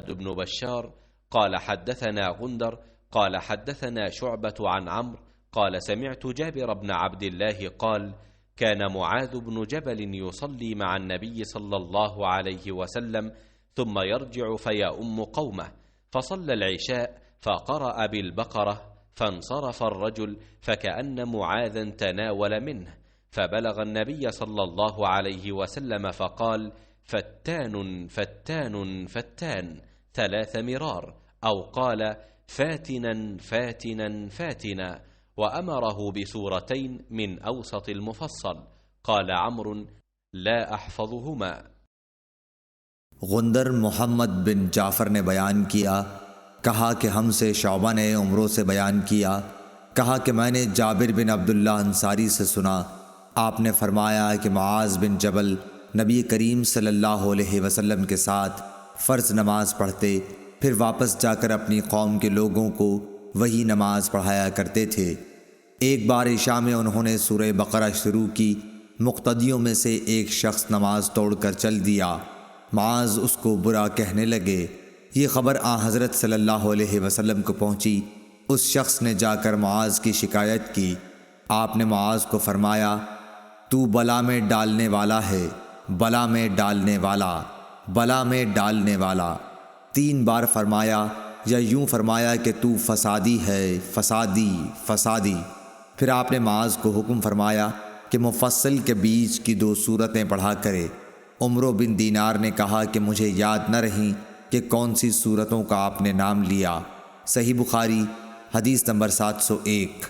محمد بن بشار قال حدثنا غندر قال حدثنا شعبة عن عمرو قال سمعت جابر بن عبد الله قال كان معاذ بن جبل يصلي مع النبي صلى الله عليه وسلم ثم يرجع فيؤم قومه، فصلى العشاء فقرأ بالبقرة، فانصرف الرجل فكأن معاذا تناول منه، فبلغ النبي صلى الله عليه وسلم فقال فتان فتان فتان 3 مرار، أو قال فاتنا فاتنا فاتنا، وأمره بسورتين من أوسط المفصل. قال عمرو لا أحفظهما. गुंदर मोहम्मद बिन जाफ़र ने बयान किया, कहा कि हमसे शौबा ने उमरों से बयान किया, कहा कि मैंने जाबिर बिन अब्दुल्ला अंसारी से सुना, आपने फरमाया कि मुआज़ बिन जबल नबी करीम सल्लल्लाहु अलैहि वसल्लम के साथ फ़र्ज़ नमाज पढ़ते, फिर वापस जाकर अपनी कौम के लोगों को वही नमाज पढ़ाया करते थे। एक बार इशा में उन्होंने सूरह बकरा शुरू की, मुक़्तदियों में से एक शख्स नमाज तोड़कर चल दिया। मुआज़ उसको बुरा कहने लगे। ये ख़बर हज़रत सल्लल्लाहु अलैहि वसल्लम को पहुँची। उस शख्स ने जाकर मुआज़ की शिकायत की। आपने मुआज़ को फरमाया, तू बला में डालने वाला है, बला में डालने वाला, बला में डालने वाला। 3 बार फरमाया, या यूँ फरमाया कि तू फसादी है, फसादी फसादी। फिर आपने मुआज़ को हुक्म फरमाया कि मुफस्सल के बीच की 2 सूरतें पढ़ा करे। उमरो बिन दीनार ने कहा कि मुझे याद न रही कि कौन सी सूरतों का आपने नाम लिया। सही बुखारी हदीस नंबर 701।